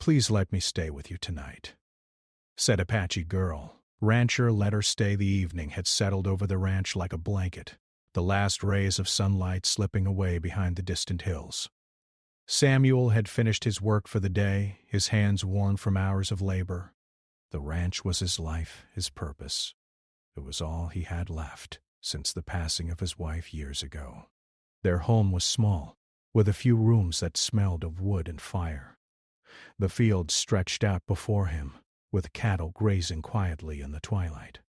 "Please let me stay with you tonight," said Apache girl. Rancher let her stay. The evening had settled over the ranch like a blanket, the last rays of sunlight slipping away behind the distant hills. Samuel had finished his work for the day, his hands worn from hours of labor. The ranch was his life, his purpose. It was all he had left since the passing of his wife years ago. Their home was small, with a few rooms that smelled of wood and fire. The fields stretched out before him, with cattle grazing quietly in the twilight.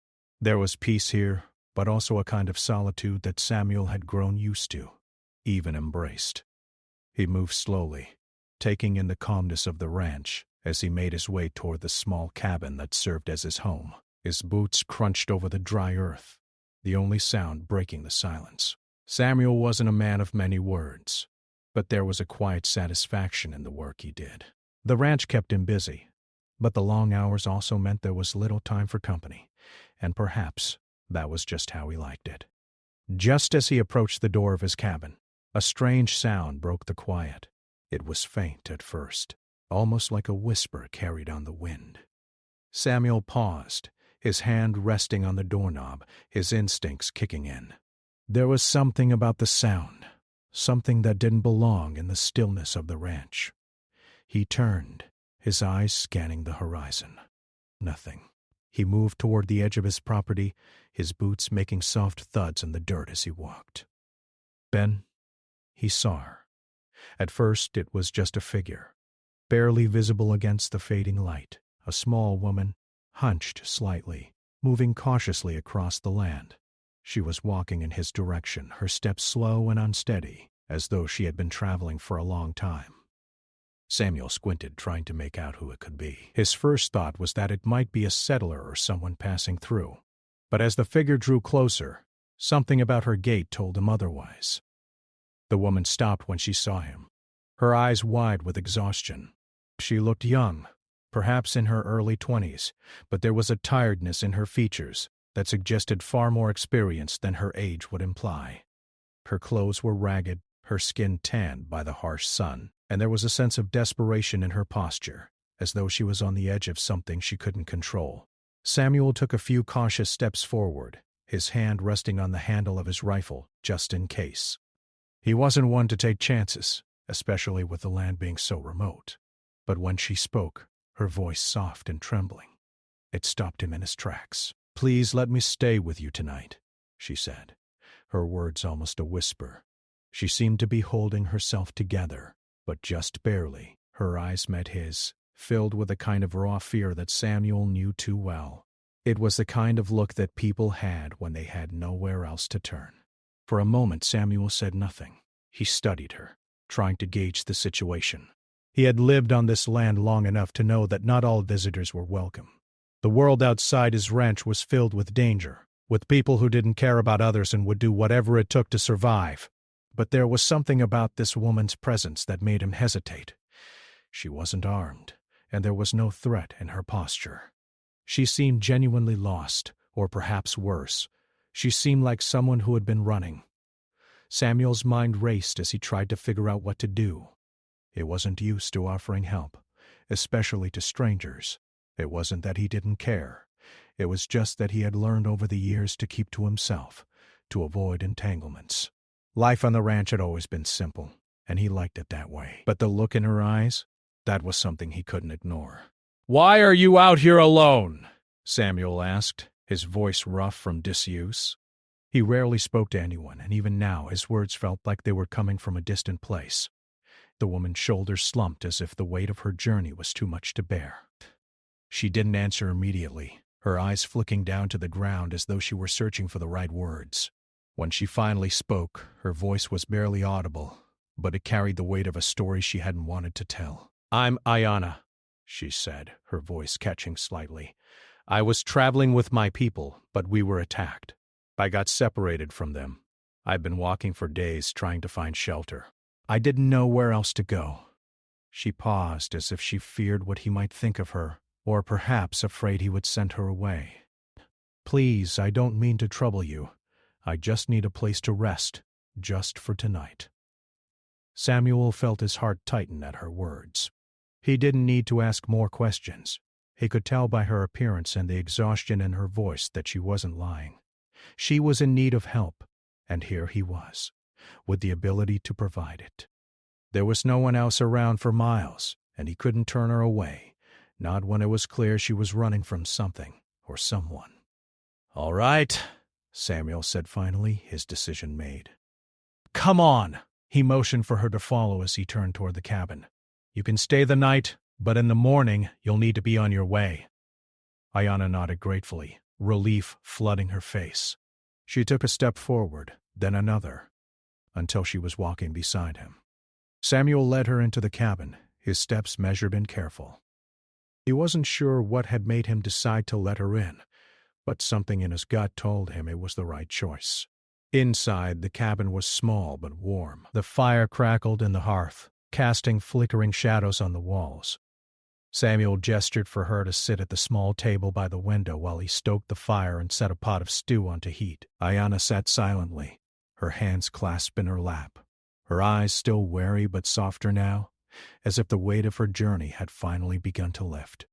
There was peace here, but also a kind of solitude that Samuel had grown used to, even embraced. He moved slowly, taking in the calmness of the ranch as he made his way toward the small cabin that served as his home. His boots crunched over the dry earth, the only sound breaking the silence. Samuel wasn't a man of many words, but there was a quiet satisfaction in the work he did. The ranch kept him busy, but the long hours also meant there was little time for company, and perhaps that was just how he liked it. Just as he approached the door of his cabin, a strange sound broke the quiet. It was faint at first, almost like a whisper carried on the wind. Samuel paused, his hand resting on the doorknob, his instincts kicking in. There was something about the sound, something that didn't belong in the stillness of the ranch. He turned, his eyes scanning the horizon. Nothing. He moved toward the edge of his property, his boots making soft thuds in the dirt as he walked. "Ben," he saw her. At first it was just a figure, barely visible against the fading light, a small woman, hunched slightly, moving cautiously across the land. She was walking in his direction, her steps slow and unsteady, as though she had been traveling for a long time. Samuel squinted, trying to make out who it could be. His first thought was that it might be a settler or someone passing through. But as the figure drew closer, something about her gait told him otherwise. The woman stopped when she saw him, her eyes wide with exhaustion. She looked young, perhaps in her early 20s, but there was a tiredness in her features that suggested far more experience than her age would imply. Her clothes were ragged, her skin tanned by the harsh sun, and there was a sense of desperation in her posture, as though she was on the edge of something she couldn't control. Samuel took a few cautious steps forward, his hand resting on the handle of his rifle, just in case. He wasn't one to take chances, especially with the land being so remote. But when she spoke, her voice soft and trembling, it stopped him in his tracks. "Please let me stay with you tonight," she said, her words almost a whisper. She seemed to be holding herself together, but just barely. Her eyes met his, filled with a kind of raw fear that Samuel knew too well. It was the kind of look that people had when they had nowhere else to turn. For a moment Samuel said nothing. He studied her, trying to gauge the situation. He had lived on this land long enough to know that not all visitors were welcome. The world outside his ranch was filled with danger, with people who didn't care about others and would do whatever it took to survive. But there was something about this woman's presence that made him hesitate. She wasn't armed, and there was no threat in her posture. She seemed genuinely lost, or perhaps worse. She seemed like someone who had been running. Samuel's mind raced as he tried to figure out what to do. He wasn't used to offering help, especially to strangers. It wasn't that he didn't care. It was just that he had learned over the years to keep to himself, to avoid entanglements. Life on the ranch had always been simple, and he liked it that way. But the look in her eyes, that was something he couldn't ignore. "Why are you out here alone?" Samuel asked, his voice rough from disuse. He rarely spoke to anyone, and even now his words felt like they were coming from a distant place. The woman's shoulders slumped as if the weight of her journey was too much to bear. She didn't answer immediately, her eyes flicking down to the ground as though she were searching for the right words. When she finally spoke, her voice was barely audible, but it carried the weight of a story she hadn't wanted to tell. "I'm Ayana," she said, her voice catching slightly. "I was traveling with my people, but we were attacked. I got separated from them. I've been walking for days trying to find shelter. I didn't know where else to go." She paused as if she feared what he might think of her, or perhaps afraid he would send her away. "Please, I don't mean to trouble you. I just need a place to rest, just for tonight." Samuel felt his heart tighten at her words. He didn't need to ask more questions. He could tell by her appearance and the exhaustion in her voice that she wasn't lying. She was in need of help, and here he was, with the ability to provide it. There was no one else around for miles, and he couldn't turn her away, not when it was clear she was running from something or someone. "All right," Samuel said finally, his decision made. "Come on!" He motioned for her to follow as he turned toward the cabin. "You can stay the night, but in the morning you'll need to be on your way." Ayanna nodded gratefully, relief flooding her face. She took a step forward, then another, until she was walking beside him. Samuel led her into the cabin, his steps measured and careful. He wasn't sure what had made him decide to let her in, but something in his gut told him it was the right choice. Inside, the cabin was small but warm. The fire crackled in the hearth, casting flickering shadows on the walls. Samuel gestured for her to sit at the small table by the window while he stoked the fire and set a pot of stew onto heat. Ayanna sat silently, her hands clasped in her lap, her eyes still wary but softer now, as if the weight of her journey had finally begun to lift.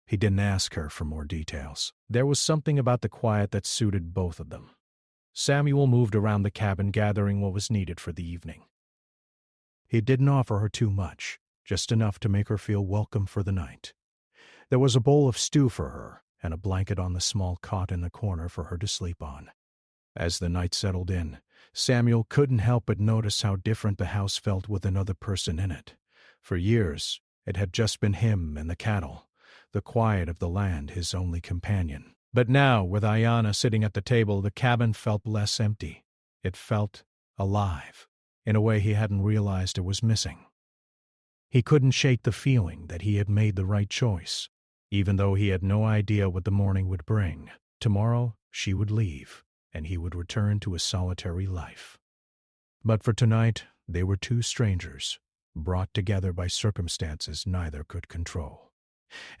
He didn't ask her for more details. There was something about the quiet that suited both of them. Samuel moved around the cabin gathering what was needed for the evening. He didn't offer her too much, just enough to make her feel welcome for the night. There was a bowl of stew for her and a blanket on the small cot in the corner for her to sleep on. As the night settled in, Samuel couldn't help but notice how different the house felt with another person in it. For years, it had just been him and the cattle, the quiet of the land his only companion. But now, with Ayanna sitting at the table, the cabin felt less empty. It felt alive, in a way he hadn't realized it was missing. He couldn't shake the feeling that he had made the right choice, even though he had no idea what the morning would bring. Tomorrow, she would leave, and he would return to his solitary life. But for tonight, they were two strangers, brought together by circumstances neither could control.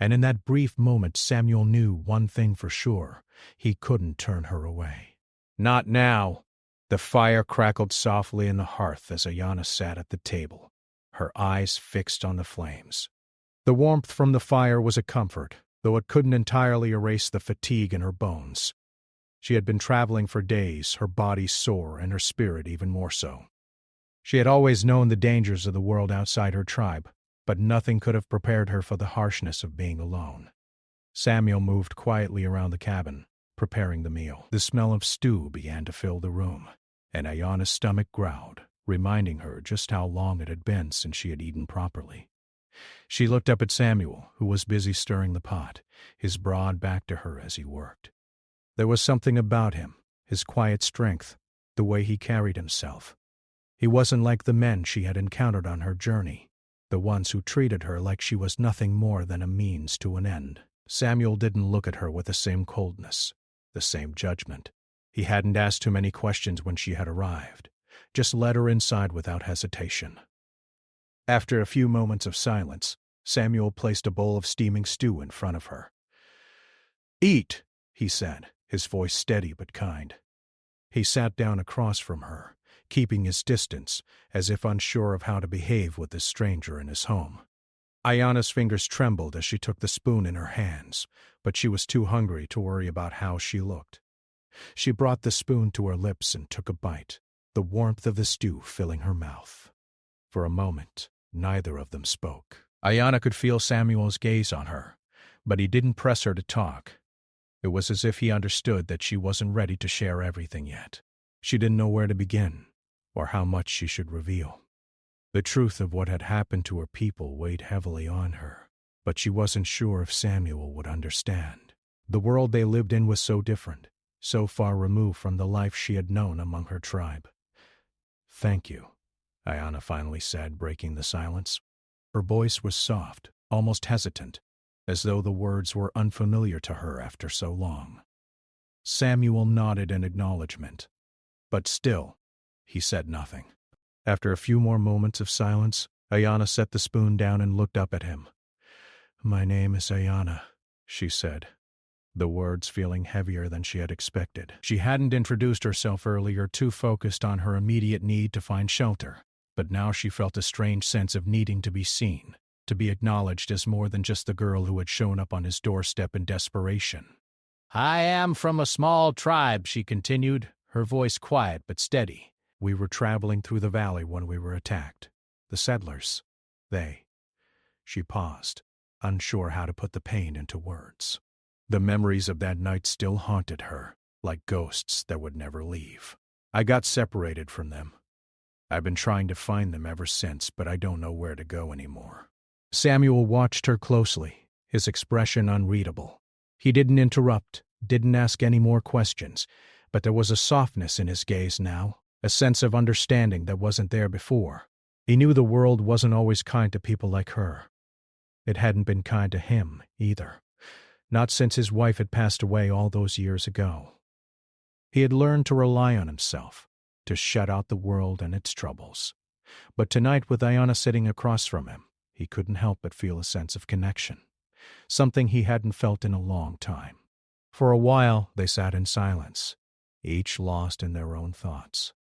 And in that brief moment, Samuel knew one thing for sure: he couldn't turn her away. Not now. The fire crackled softly in the hearth as Ayanna sat at the table, her eyes fixed on the flames. The warmth from the fire was a comfort, though it couldn't entirely erase the fatigue in her bones. She had been traveling for days, her body sore and her spirit even more so. She had always known the dangers of the world outside her tribe, but nothing could have prepared her for the harshness of being alone. Samuel moved quietly around the cabin, preparing the meal. The smell of stew began to fill the room, and Ayanna's stomach growled, reminding her just how long it had been since she had eaten properly. She looked up at Samuel, who was busy stirring the pot, his broad back to her as he worked. There was something about him, his quiet strength, the way he carried himself. He wasn't like the men she had encountered on her journey, the ones who treated her like she was nothing more than a means to an end. Samuel didn't look at her with the same coldness, the same judgment. He hadn't asked too many questions when she had arrived, just led her inside without hesitation. After a few moments of silence, Samuel placed a bowl of steaming stew in front of her. "Eat," he said, his voice steady but kind. He sat down across from her, keeping his distance, as if unsure of how to behave with this stranger in his home. Ayanna's fingers trembled as she took the spoon in her hands, but she was too hungry to worry about how she looked. She brought the spoon to her lips and took a bite, the warmth of the stew filling her mouth. For a moment, neither of them spoke. Ayanna could feel Samuel's gaze on her, but he didn't press her to talk. It was as if he understood that she wasn't ready to share everything yet. She didn't know where to begin, or how much she should reveal. The truth of what had happened to her people weighed heavily on her, but she wasn't sure if Samuel would understand. The world they lived in was so different, so far removed from the life she had known among her tribe. "Thank you," Ayanna finally said, breaking the silence. Her voice was soft, almost hesitant, as though the words were unfamiliar to her after so long. Samuel nodded in acknowledgement, but still, he said nothing. After a few more moments of silence, Ayanna set the spoon down and looked up at him. "My name is Ayanna," she said, the words feeling heavier than she had expected. She hadn't introduced herself earlier, too focused on her immediate need to find shelter, but now she felt a strange sense of needing to be seen, to be acknowledged as more than just the girl who had shown up on his doorstep in desperation. "I am from a small tribe," she continued, her voice quiet but steady. "We were traveling through the valley when we were attacked. The settlers. They." She paused, unsure how to put the pain into words. The memories of that night still haunted her, like ghosts that would never leave. "I got separated from them. I've been trying to find them ever since, but I don't know where to go anymore." Samuel watched her closely, his expression unreadable. He didn't interrupt, didn't ask any more questions, but there was a softness in his gaze now, a sense of understanding that wasn't there before. He knew the world wasn't always kind to people like her. It hadn't been kind to him, either. Not since his wife had passed away all those years ago. He had learned to rely on himself, to shut out the world and its troubles. But tonight, with Ayanna sitting across from him, he couldn't help but feel a sense of connection, something he hadn't felt in a long time. For a while, they sat in silence, each lost in their own thoughts.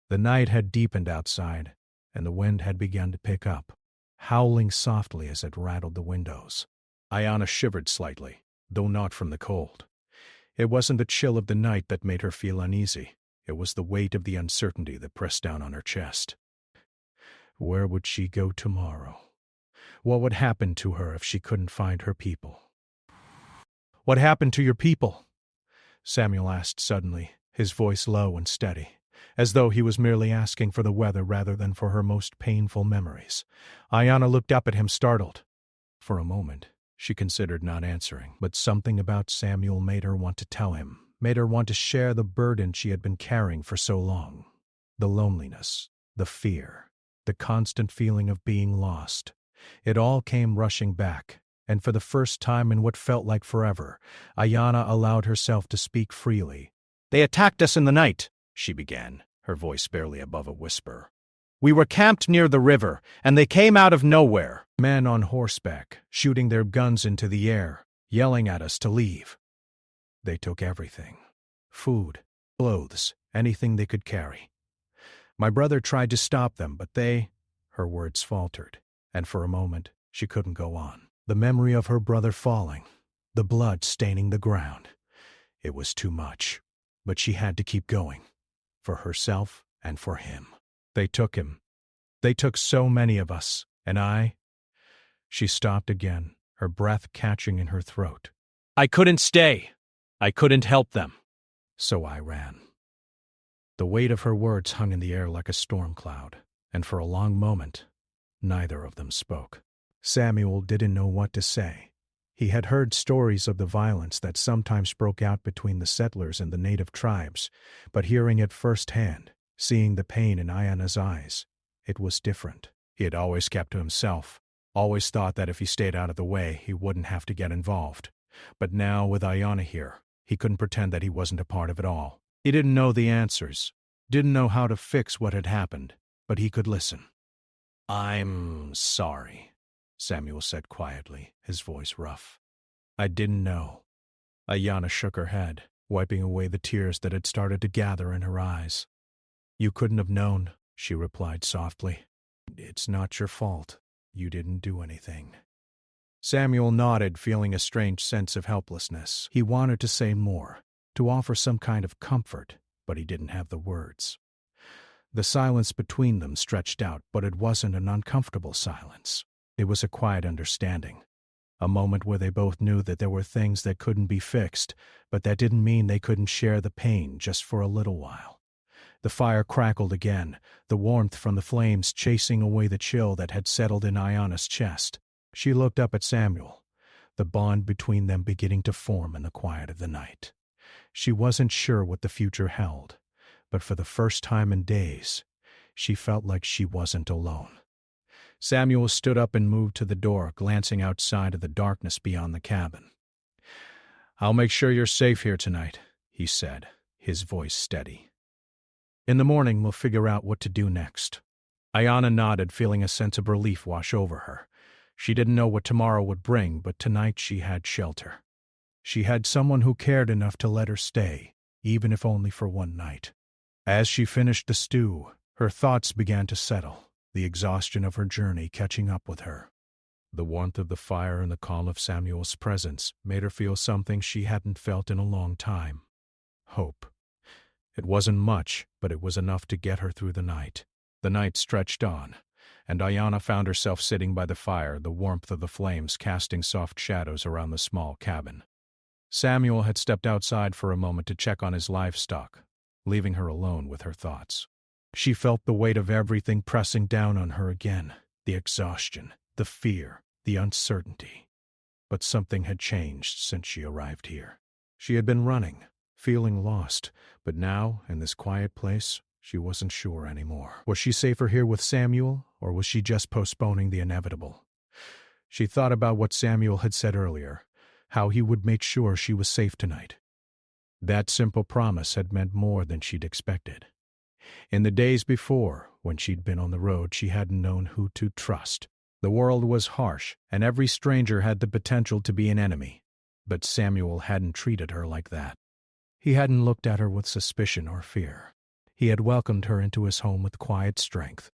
The night had deepened outside, and the wind had begun to pick up, howling softly as it rattled the windows. Ayanna shivered slightly, though not from the cold. It wasn't the chill of the night that made her feel uneasy. It was the weight of the uncertainty that pressed down on her chest. Where would she go tomorrow? What would happen to her if she couldn't find her people? "What happened to your people?" Samuel asked suddenly, his voice low and steady, as though he was merely asking for the weather rather than for her most painful memories. Ayanna looked up at him, startled. For a moment, she considered not answering, but something about Samuel made her want to tell him, made her want to share the burden she had been carrying for so long. The loneliness, the fear, the constant feeling of being lost. It all came rushing back, and for the first time in what felt like forever, Ayanna allowed herself to speak freely. "They attacked us in the night," she began, her voice barely above a whisper. "We were camped near the river, and they came out of nowhere. Men on horseback, shooting their guns into the air, yelling at us to leave. They took everything. Food, clothes, anything they could carry. My brother tried to stop them, but they—" Her words faltered, and for a moment she couldn't go on. The memory of her brother falling, the blood staining the ground. It was too much, but she had to keep going, for herself and for him. "They took him. They took so many of us, and I—" She stopped again, her breath catching in her throat. "I couldn't stay. I couldn't help them. So I ran." The weight of her words hung in the air like a storm cloud, and for a long moment, neither of them spoke. Samuel didn't know what to say. He had heard stories of the violence that sometimes broke out between the settlers and the native tribes, but hearing it firsthand, seeing the pain in Ayanna's eyes, it was different. He had always kept to himself, always thought that if he stayed out of the way, he wouldn't have to get involved. But now, with Ayanna here, he couldn't pretend that he wasn't a part of it all. He didn't know the answers, didn't know how to fix what had happened, but he could listen. "I'm sorry," Samuel said quietly, his voice rough. "I didn't know." Ayanna shook her head, wiping away the tears that had started to gather in her eyes. "You couldn't have known," she replied softly. "It's not your fault. You didn't do anything." Samuel nodded, feeling a strange sense of helplessness. He wanted to say more, to offer some kind of comfort, but he didn't have the words. The silence between them stretched out, but it wasn't an uncomfortable silence. It was a quiet understanding, a moment where they both knew that there were things that couldn't be fixed, but that didn't mean they couldn't share the pain just for a little while. The fire crackled again, the warmth from the flames chasing away the chill that had settled in Ayanna's chest. She looked up at Samuel, the bond between them beginning to form in the quiet of the night. She wasn't sure what the future held, but for the first time in days, she felt like she wasn't alone. Samuel stood up and moved to the door, glancing outside at the darkness beyond the cabin. "I'll make sure you're safe here tonight," he said, his voice steady. "In the morning, we'll figure out what to do next." Ayanna nodded, feeling a sense of relief wash over her. She didn't know what tomorrow would bring, but tonight she had shelter. She had someone who cared enough to let her stay, even if only for one night. As she finished the stew, her thoughts began to settle, the exhaustion of her journey catching up with her. The warmth of the fire and the calm of Samuel's presence made her feel something she hadn't felt in a long time. Hope. It wasn't much, but it was enough to get her through the night. The night stretched on, and Ayana found herself sitting by the fire, the warmth of the flames casting soft shadows around the small cabin. Samuel had stepped outside for a moment to check on his livestock, leaving her alone with her thoughts. She felt the weight of everything pressing down on her again, the exhaustion, the fear, the uncertainty. But something had changed since she arrived here. She had been running, feeling lost, but now, in this quiet place, she wasn't sure anymore. Was she safer here with Samuel, or was she just postponing the inevitable? She thought about what Samuel had said earlier, how he would make sure she was safe tonight. That simple promise had meant more than she'd expected. In the days before, when she'd been on the road, she hadn't known who to trust. The world was harsh, and every stranger had the potential to be an enemy. But Samuel hadn't treated her like that. He hadn't looked at her with suspicion or fear. He had welcomed her into his home with quiet strength,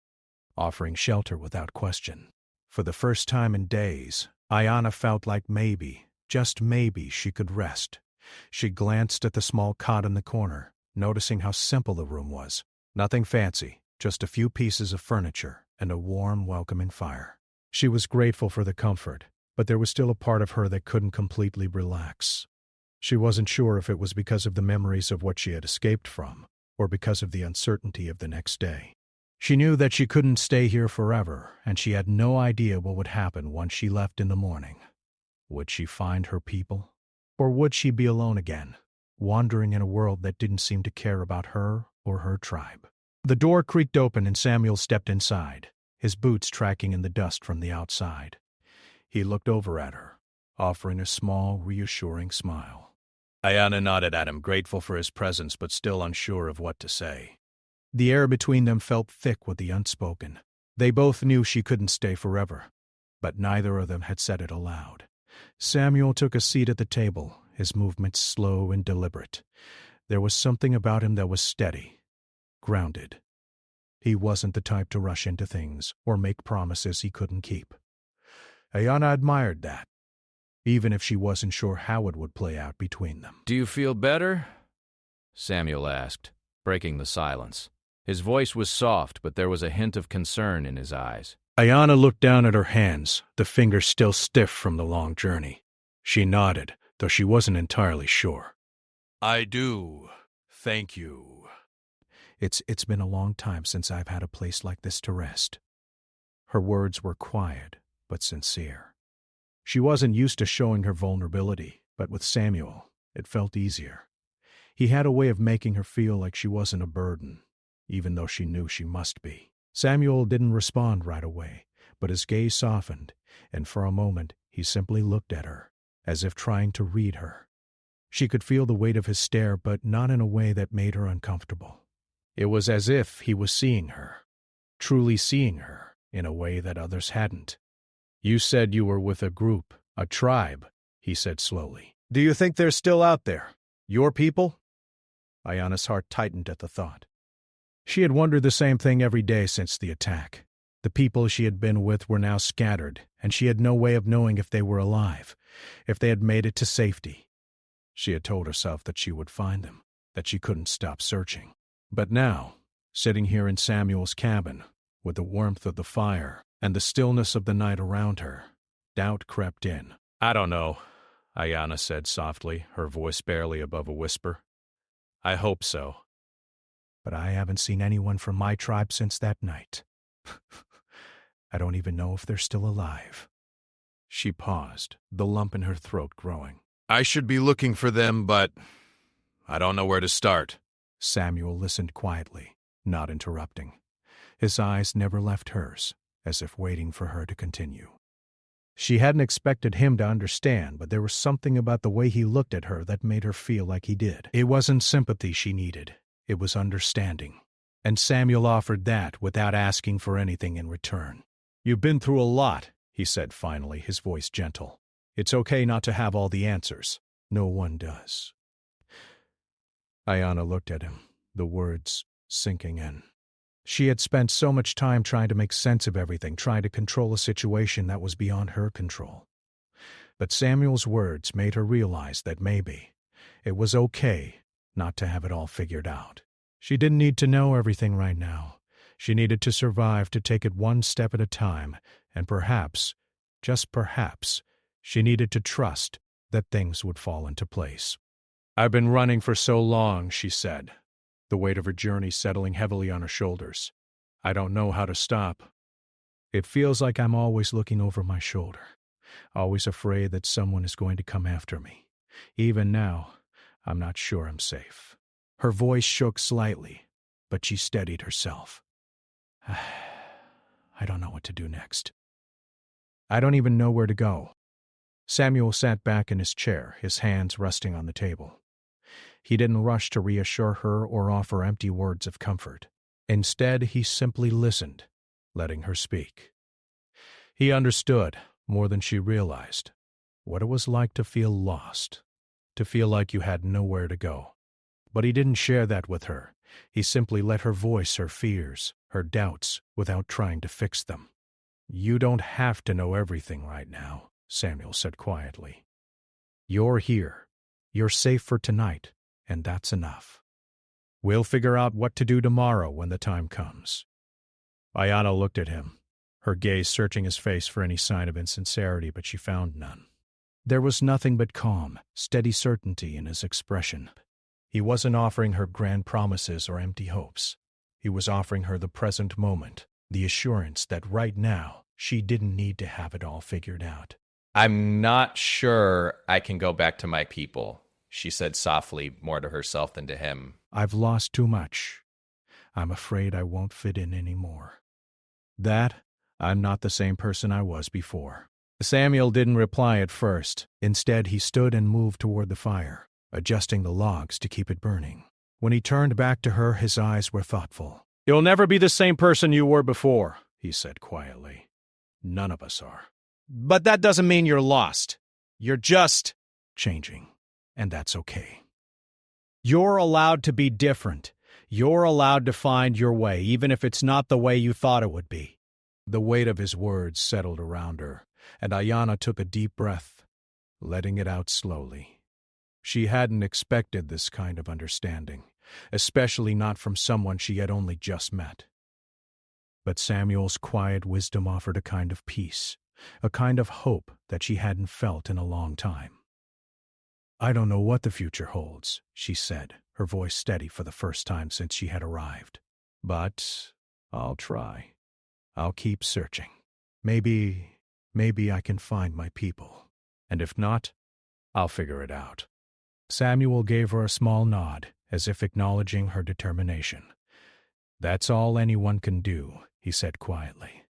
offering shelter without question. For the first time in days, Ayana felt like maybe, just maybe, she could rest. She glanced at the small cot in the corner, noticing how simple the room was. Nothing fancy, just a few pieces of furniture and a warm, welcoming fire. She was grateful for the comfort, but there was still a part of her that couldn't completely relax. She wasn't sure if it was because of the memories of what she had escaped from, or because of the uncertainty of the next day. She knew that she couldn't stay here forever, and she had no idea what would happen once she left in the morning. Would she find her people? Or would she be alone again, wandering in a world that didn't seem to care about her or her tribe? The door creaked open and Samuel stepped inside, his boots tracking in the dust from the outside. He looked over at her, offering a small, reassuring smile. Ayana nodded at him, grateful for his presence but still unsure of what to say. The air between them felt thick with the unspoken. They both knew she couldn't stay forever, but neither of them had said it aloud. Samuel took a seat at the table, his movements slow and deliberate. There was something about him that was steady, grounded. He wasn't the type to rush into things or make promises he couldn't keep. Ayana admired that, even if she wasn't sure how it would play out between them. "Do you feel better?" Samuel asked, breaking the silence. His voice was soft, but there was a hint of concern in his eyes. Ayana looked down at her hands, the fingers still stiff from the long journey. She nodded, though she wasn't entirely sure. "I do. Thank you. It's been a long time since I've had a place like this to rest." Her words were quiet, but sincere. She wasn't used to showing her vulnerability, but with Samuel, it felt easier. He had a way of making her feel like she wasn't a burden, even though she knew she must be. Samuel didn't respond right away, but his gaze softened, and for a moment he simply looked at her, as if trying to read her. She could feel the weight of his stare, but not in a way that made her uncomfortable. It was as if he was seeing her, truly seeing her, in a way that others hadn't. "You said you were with a group, a tribe," he said slowly. "Do you think they're still out there? Your people?" Ayana's heart tightened at the thought. She had wondered the same thing every day since the attack. The people she had been with were now scattered, and she had no way of knowing if they were alive, if they had made it to safety. She had told herself that she would find them, that she couldn't stop searching. But now, sitting here in Samuel's cabin, with the warmth of the fire and the stillness of the night around her, doubt crept in. "I don't know," Ayana said softly, her voice barely above a whisper. "I hope so. But I haven't seen anyone from my tribe since that night. I don't even know if they're still alive." She paused, the lump in her throat growing. "I should be looking for them, but I don't know where to start." Samuel listened quietly, not interrupting. His eyes never left hers, as if waiting for her to continue. She hadn't expected him to understand, but there was something about the way he looked at her that made her feel like he did. It wasn't sympathy she needed, it was understanding. And Samuel offered that without asking for anything in return. "You've been through a lot," he said finally, his voice gentle. "It's okay not to have all the answers. No one does." Ayana looked at him, the words sinking in. She had spent so much time trying to make sense of everything, trying to control a situation that was beyond her control. But Samuel's words made her realize that maybe it was okay not to have it all figured out. She didn't need to know everything right now. She needed to survive, to take it one step at a time, and perhaps, just perhaps, she needed to trust that things would fall into place. "I've been running for so long," she said, the weight of her journey settling heavily on her shoulders. "I don't know how to stop. It feels like I'm always looking over my shoulder, always afraid that someone is going to come after me. Even now, I'm not sure I'm safe." Her voice shook slightly, but she steadied herself. "I don't know what to do next. I don't even know where to go." Samuel sat back in his chair, his hands resting on the table. He didn't rush to reassure her or offer empty words of comfort. Instead, he simply listened, letting her speak. He understood, more than she realized, what it was like to feel lost, to feel like you had nowhere to go. But he didn't share that with her. He simply let her voice her fears, her doubts, without trying to fix them. "You don't have to know everything right now," Samuel said quietly. "You're here. You're safe for tonight, and that's enough. We'll figure out what to do tomorrow when the time comes." Ayanna looked at him, her gaze searching his face for any sign of insincerity, but she found none. There was nothing but calm, steady certainty in his expression. He wasn't offering her grand promises or empty hopes. He was offering her the present moment, the assurance that right now she didn't need to have it all figured out. "I'm not sure I can go back to my people," she said softly, more to herself than to him. "I've lost too much. I'm afraid I won't fit in anymore. I'm not the same person I was before." Samuel didn't reply at first. Instead, he stood and moved toward the fire, adjusting the logs to keep it burning. When he turned back to her, his eyes were thoughtful. "You'll never be the same person you were before," he said quietly. "None of us are. But that doesn't mean you're lost. You're just changing, and that's okay. You're allowed to be different. You're allowed to find your way, even if it's not the way you thought it would be." The weight of his words settled around her, and Ayanna took a deep breath, letting it out slowly. She hadn't expected this kind of understanding, especially not from someone she had only just met. But Samuel's quiet wisdom offered a kind of peace, a kind of hope that she hadn't felt in a long time. "I don't know what the future holds," she said, her voice steady for the first time since she had arrived. "But I'll try. I'll keep searching. Maybe I can find my people. And if not, I'll figure it out." Samuel gave her a small nod, as if acknowledging her determination. "That's all anyone can do," he said quietly.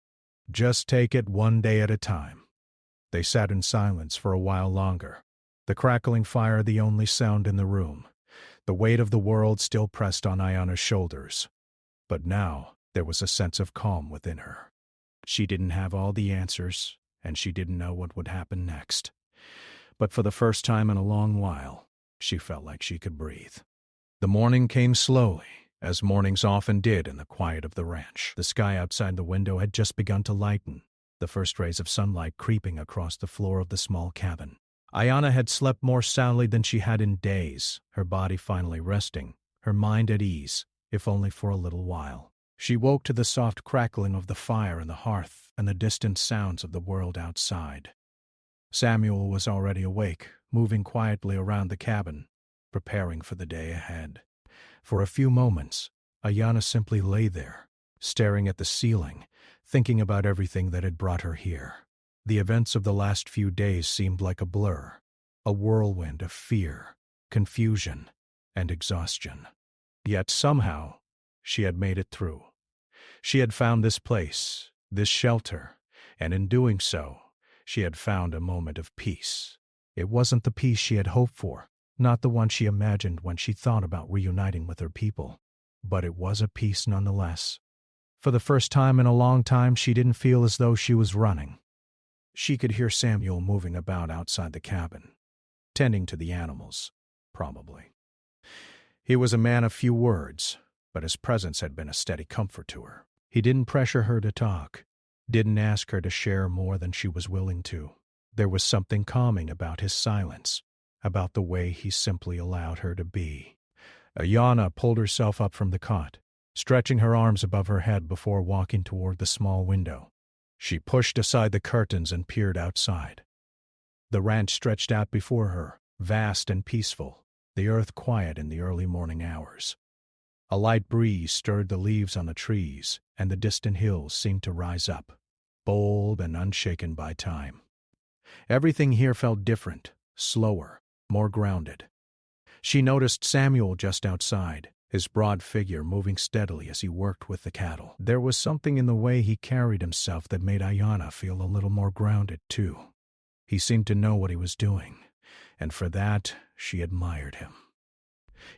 "Just take it one day at a time." They sat in silence for a while longer, the crackling fire the only sound in the room, the weight of the world still pressed on Ayanna's shoulders. But now there was a sense of calm within her. She didn't have all the answers, and she didn't know what would happen next. But for the first time in a long while, she felt like she could breathe. The morning came slowly, as mornings often did in the quiet of the ranch. The sky outside the window had just begun to lighten, the first rays of sunlight creeping across the floor of the small cabin. Ayanna had slept more soundly than she had in days, her body finally resting, her mind at ease, if only for a little while. She woke to the soft crackling of the fire in the hearth and the distant sounds of the world outside. Samuel was already awake, moving quietly around the cabin, preparing for the day ahead. For a few moments, Ayanna simply lay there, staring at the ceiling, thinking about everything that had brought her here. The events of the last few days seemed like a blur, a whirlwind of fear, confusion, and exhaustion. Yet somehow, she had made it through. She had found this place, this shelter, and in doing so, she had found a moment of peace. It wasn't the peace she had hoped for, not the one she imagined when she thought about reuniting with her people, but it was a peace nonetheless. For the first time in a long time, she didn't feel as though she was running. She could hear Samuel moving about outside the cabin, tending to the animals, probably. He was a man of few words, but his presence had been a steady comfort to her. He didn't pressure her to talk, didn't ask her to share more than she was willing to. There was something calming about his silence, about the way he simply allowed her to be. Ayana pulled herself up from the cot, stretching her arms above her head before walking toward the small window. She pushed aside the curtains and peered outside. The ranch stretched out before her, vast and peaceful, the earth quiet in the early morning hours. A light breeze stirred the leaves on the trees, and the distant hills seemed to rise up, bold and unshaken by time. Everything here felt different, slower, more grounded. She noticed Samuel just outside, his broad figure moving steadily as he worked with the cattle. There was something in the way he carried himself that made Ayana feel a little more grounded, too. He seemed to know what he was doing, and for that she admired him.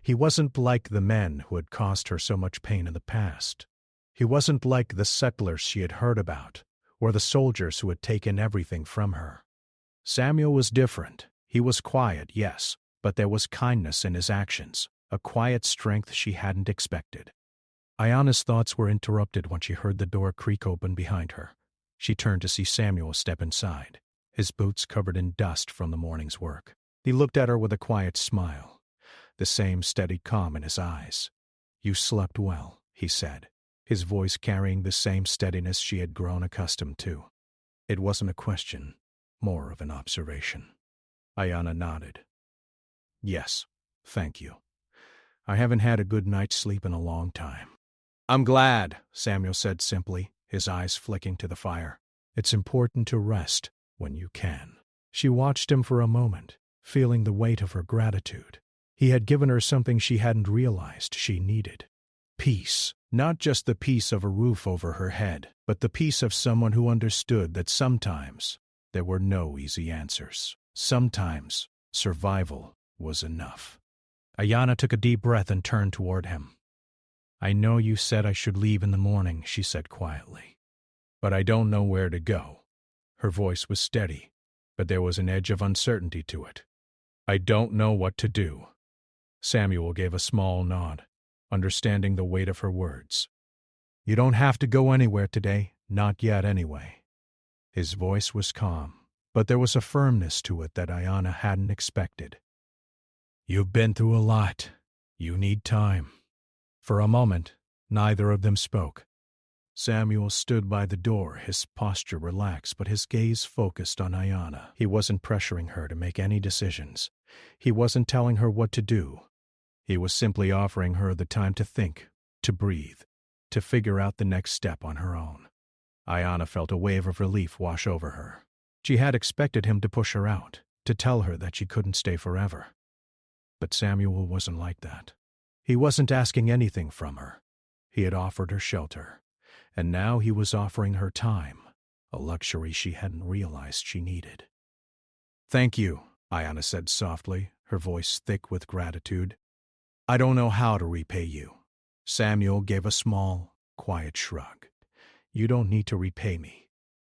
He wasn't like the men who had caused her so much pain in the past. He wasn't like the settlers she had heard about, or the soldiers who had taken everything from her. Samuel was different. He was quiet, yes, but there was kindness in his actions, a quiet strength she hadn't expected. Ayana's thoughts were interrupted when she heard the door creak open behind her. She turned to see Samuel step inside, his boots covered in dust from the morning's work. He looked at her with a quiet smile, the same steady calm in his eyes. "You slept well," he said, his voice carrying the same steadiness she had grown accustomed to. It wasn't a question, more of an observation. Ayana nodded. "Yes, thank you. I haven't had a good night's sleep in a long time." "I'm glad," Samuel said simply, his eyes flicking to the fire. "It's important to rest when you can." She watched him for a moment, feeling the weight of her gratitude. He had given her something she hadn't realized she needed. Peace. Not just the peace of a roof over her head, but the peace of someone who understood that sometimes there were no easy answers. Sometimes survival was enough. Ayana took a deep breath and turned toward him. "I know you said I should leave in the morning," she said quietly. "But I don't know where to go." Her voice was steady, but there was an edge of uncertainty to it. "I don't know what to do." Samuel gave a small nod, understanding the weight of her words. "You don't have to go anywhere today, not yet anyway." His voice was calm, but there was a firmness to it that Ayana hadn't expected. "You've been through a lot. You need time." For a moment, neither of them spoke. Samuel stood by the door, his posture relaxed, but his gaze focused on Ayana. He wasn't pressuring her to make any decisions. He wasn't telling her what to do. He was simply offering her the time to think, to breathe, to figure out the next step on her own. Ayana felt a wave of relief wash over her. She had expected him to push her out, to tell her that she couldn't stay forever. But Samuel wasn't like that. He wasn't asking anything from her. He had offered her shelter, and now he was offering her time, a luxury she hadn't realized she needed. "Thank you," Ayana said softly, her voice thick with gratitude. "I don't know how to repay you." Samuel gave a small, quiet shrug. "You don't need to repay me.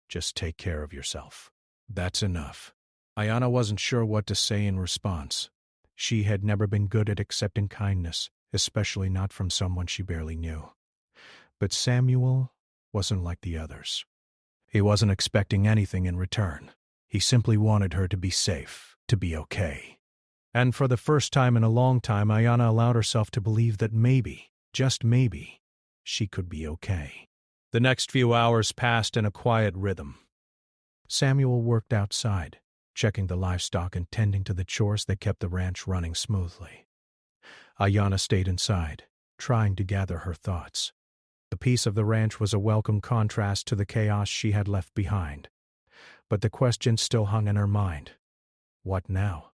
Just take care of yourself. That's enough." Ayana wasn't sure what to say in response. She had never been good at accepting kindness, especially not from someone she barely knew. But Samuel wasn't like the others. He wasn't expecting anything in return. He simply wanted her to be safe, to be okay. And for the first time in a long time, Ayana allowed herself to believe that maybe, just maybe, she could be okay. The next few hours passed in a quiet rhythm. Samuel worked outside, checking the livestock and tending to the chores that kept the ranch running smoothly. Ayana stayed inside, trying to gather her thoughts. The peace of the ranch was a welcome contrast to the chaos she had left behind. But the question still hung in her mind. What now?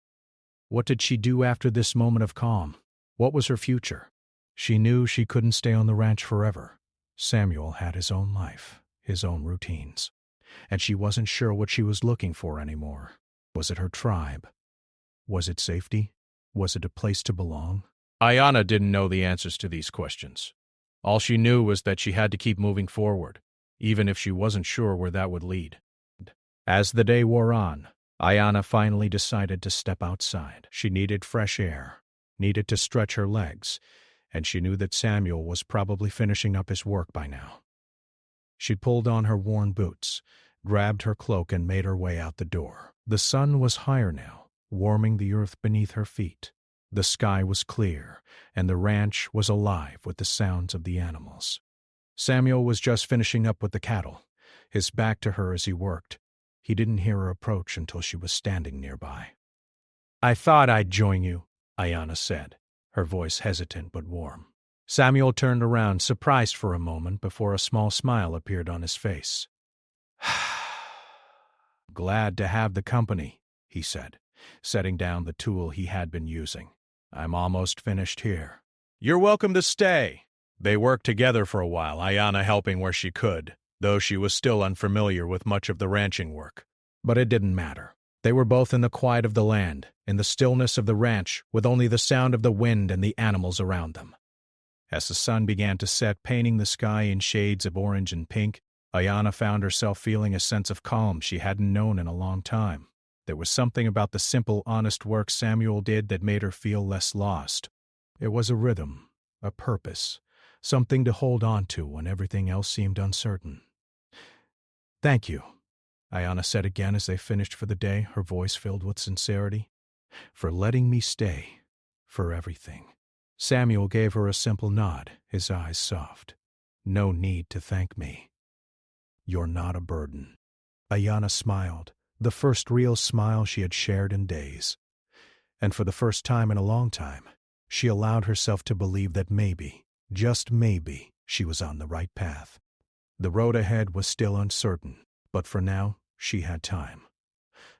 What did she do after this moment of calm? What was her future? She knew she couldn't stay on the ranch forever. Samuel had his own life, his own routines. And she wasn't sure what she was looking for anymore. Was it her tribe? Was it safety? Was it a place to belong? Ayana didn't know the answers to these questions. All she knew was that she had to keep moving forward, even if she wasn't sure where that would lead. As the day wore on, Ayana finally decided to step outside. She needed fresh air, needed to stretch her legs, and she knew that Samuel was probably finishing up his work by now. She pulled on her worn boots, grabbed her cloak, and made her way out the door. The sun was higher now, warming the earth beneath her feet. The sky was clear, and the ranch was alive with the sounds of the animals. Samuel was just finishing up with the cattle, his back to her as he worked. He didn't hear her approach until she was standing nearby. "I thought I'd join you," Ayanna said, her voice hesitant but warm. Samuel turned around, surprised for a moment, before a small smile appeared on his face. "Glad to have the company," he said, setting down the tool he had been using. "I'm almost finished here." "You're welcome to stay." They worked together for a while, Ayanna helping where she could, though she was still unfamiliar with much of the ranching work. But it didn't matter. They were both in the quiet of the land, in the stillness of the ranch, with only the sound of the wind and the animals around them. As the sun began to set, painting the sky in shades of orange and pink, Ayanna found herself feeling a sense of calm she hadn't known in a long time. There was something about the simple, honest work Samuel did that made her feel less lost. It was a rhythm, a purpose, something to hold on to when everything else seemed uncertain. "Thank you," Ayanna said again as they finished for the day, her voice filled with sincerity. "For letting me stay, for everything." Samuel gave her a simple nod, his eyes soft. "No need to thank me. You're not a burden." Ayanna smiled, the first real smile she had shared in days. And for the first time in a long time, she allowed herself to believe that maybe, just maybe, she was on the right path. The road ahead was still uncertain, but for now, she had time.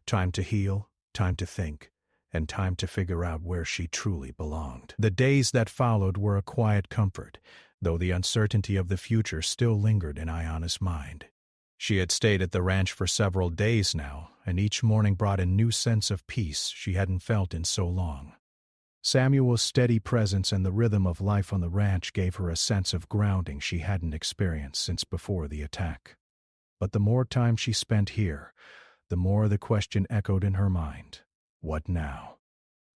Time to heal, time to think, and time to figure out where she truly belonged. The days that followed were a quiet comfort, though the uncertainty of the future still lingered in Ayanna's mind. She had stayed at the ranch for several days now, and each morning brought a new sense of peace she hadn't felt in so long. Samuel's steady presence and the rhythm of life on the ranch gave her a sense of grounding she hadn't experienced since before the attack. But the more time she spent here, the more the question echoed in her mind. What now?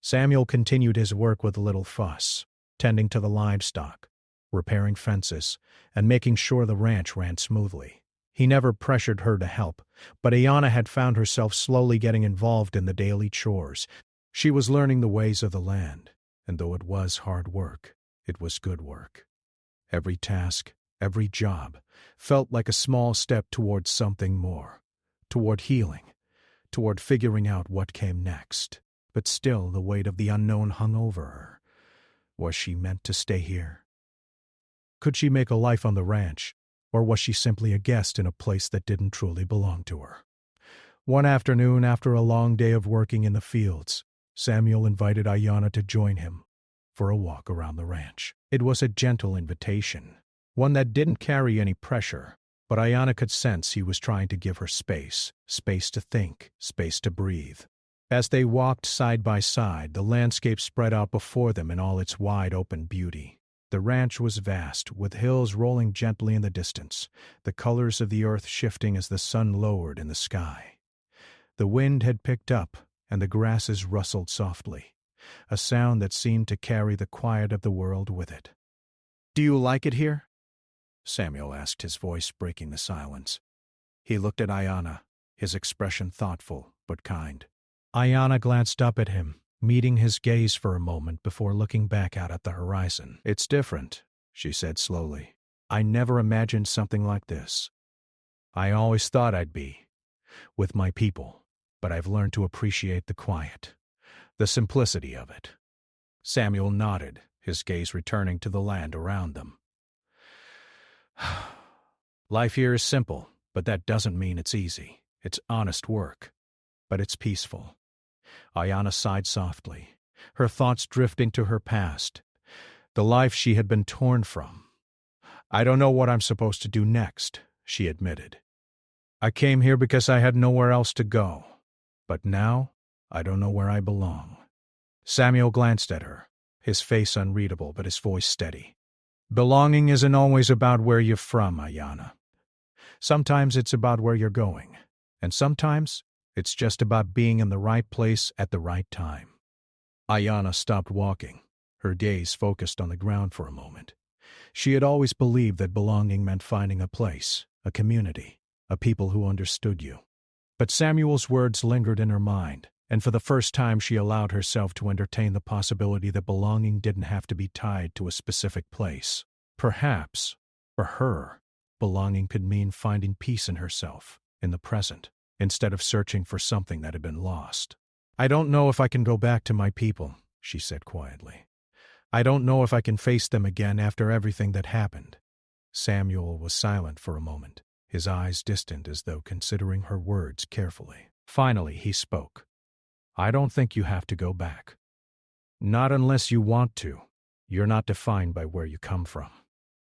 Samuel continued his work with little fuss, tending to the livestock, repairing fences, and making sure the ranch ran smoothly. He never pressured her to help, but Ayanna had found herself slowly getting involved in the daily chores. She was learning the ways of the land, and though it was hard work, it was good work. Every task, every job, felt like a small step toward something more, toward healing, toward figuring out what came next. But still the weight of the unknown hung over her. Was she meant to stay here? Could she make a life on the ranch, or was she simply a guest in a place that didn't truly belong to her? One afternoon, after a long day of working in the fields, Samuel invited Ayanna to join him for a walk around the ranch. It was a gentle invitation, one that didn't carry any pressure, but Ayanna could sense he was trying to give her space to think, space to breathe. As they walked side by side, the landscape spread out before them in all its wide-open beauty. The ranch was vast, with hills rolling gently in the distance, the colors of the earth shifting as the sun lowered in the sky. The wind had picked up, and the grasses rustled softly, a sound that seemed to carry the quiet of the world with it. "Do you like it here?" Samuel asked, his voice breaking the silence. He looked at Ayanna, his expression thoughtful but kind. Ayanna glanced up at him, meeting his gaze for a moment before looking back out at the horizon. "It's different," she said slowly. "I never imagined something like this. I always thought I'd be with my people, but I've learned to appreciate the quiet, the simplicity of it." Samuel nodded, his gaze returning to the land around them. "Life here is simple, but that doesn't mean it's easy. It's honest work, but it's peaceful." Ayanna sighed softly, her thoughts drifting to her past, the life she had been torn from. "I don't know what I'm supposed to do next," she admitted. "I came here because I had nowhere else to go, but now I don't know where I belong." Samuel glanced at her, his face unreadable but his voice steady. "Belonging isn't always about where you're from, Ayanna. Sometimes it's about where you're going, and sometimes it's just about being in the right place at the right time." Ayanna stopped walking, her gaze focused on the ground for a moment. She had always believed that belonging meant finding a place, a community, a people who understood you. But Samuel's words lingered in her mind, and for the first time she allowed herself to entertain the possibility that belonging didn't have to be tied to a specific place. Perhaps, for her, belonging could mean finding peace in herself, in the present, instead of searching for something that had been lost. "I don't know if I can go back to my people," she said quietly. "I don't know if I can face them again after everything that happened." Samuel was silent for a moment, his eyes distant as though considering her words carefully. Finally, he spoke. "I don't think you have to go back. Not unless you want to. You're not defined by where you come from.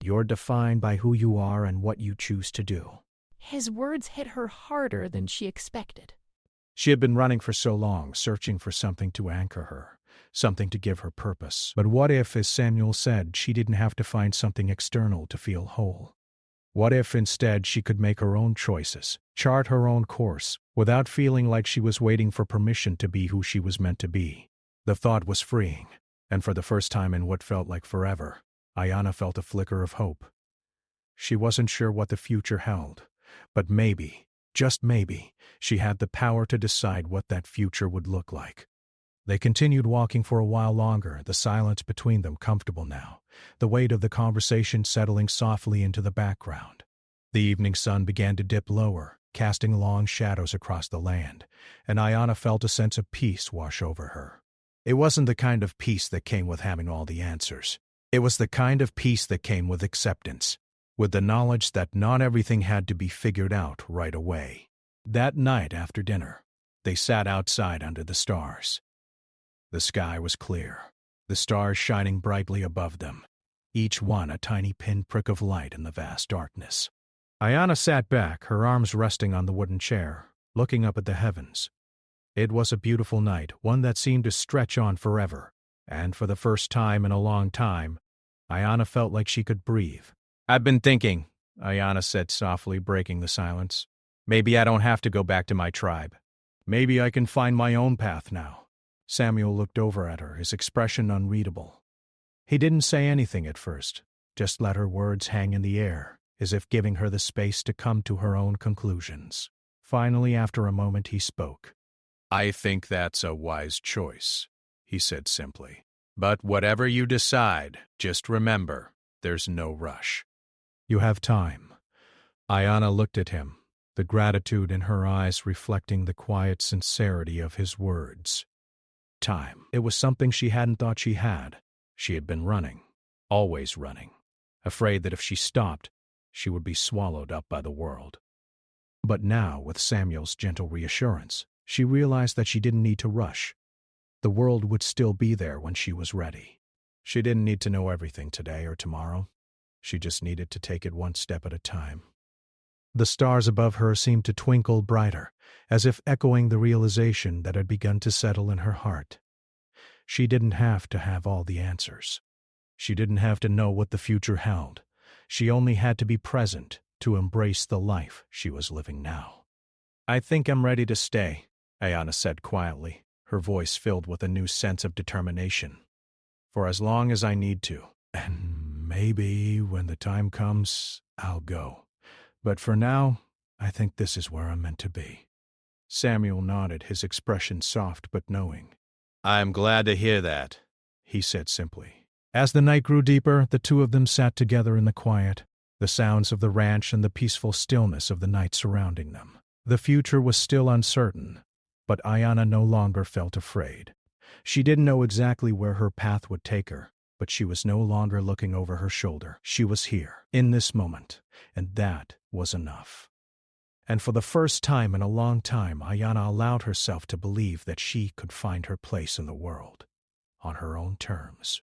You're defined by who you are and what you choose to do." His words hit her harder than she expected. She had been running for so long, searching for something to anchor her, something to give her purpose. But what if, as Samuel said, she didn't have to find something external to feel whole? What if, instead, she could make her own choices, chart her own course, without feeling like she was waiting for permission to be who she was meant to be? The thought was freeing, and for the first time in what felt like forever, Ayanna felt a flicker of hope. She wasn't sure what the future held, but maybe, just maybe, she had the power to decide what that future would look like. They continued walking for a while longer, the silence between them comfortable now, the weight of the conversation settling softly into the background. The evening sun began to dip lower, casting long shadows across the land, and Ayanna felt a sense of peace wash over her. It wasn't the kind of peace that came with having all the answers. It was the kind of peace that came with acceptance, with the knowledge that not everything had to be figured out right away. That night after dinner, they sat outside under the stars. The sky was clear, the stars shining brightly above them, each one a tiny pinprick of light in the vast darkness. Ayanna sat back, her arms resting on the wooden chair, looking up at the heavens. It was a beautiful night, one that seemed to stretch on forever, and for the first time in a long time, Ayanna felt like she could breathe. "I've been thinking," Ayanna said softly, breaking the silence. "Maybe I don't have to go back to my tribe. Maybe I can find my own path now." Samuel looked over at her, his expression unreadable. He didn't say anything at first, just let her words hang in the air, as if giving her the space to come to her own conclusions. Finally, after a moment, he spoke. "I think that's a wise choice," he said simply. "But whatever you decide, just remember, there's no rush. You have time." Ayanna looked at him, the gratitude in her eyes reflecting the quiet sincerity of his words. Time. It was something she hadn't thought she had. She had been running, always running, afraid that if she stopped, she would be swallowed up by the world. But now, with Samuel's gentle reassurance, she realized that she didn't need to rush. The world would still be there when she was ready. She didn't need to know everything today or tomorrow. She just needed to take it one step at a time. The stars above her seemed to twinkle brighter, as if echoing the realization that had begun to settle in her heart. She didn't have to have all the answers. She didn't have to know what the future held. She only had to be present to embrace the life she was living now. "I think I'm ready to stay," Ayanna said quietly, her voice filled with a new sense of determination. "For as long as I need to. And maybe when the time comes, I'll go. But for now, I think this is where I'm meant to be." Samuel nodded, his expression soft but knowing. "I'm glad to hear that," he said simply. As the night grew deeper, the two of them sat together in the quiet, the sounds of the ranch and the peaceful stillness of the night surrounding them. The future was still uncertain, but Ayanna no longer felt afraid. She didn't know exactly where her path would take her, but she was no longer looking over her shoulder. She was here, in this moment, and that was enough. And for the first time in a long time, Ayanna allowed herself to believe that she could find her place in the world, on her own terms.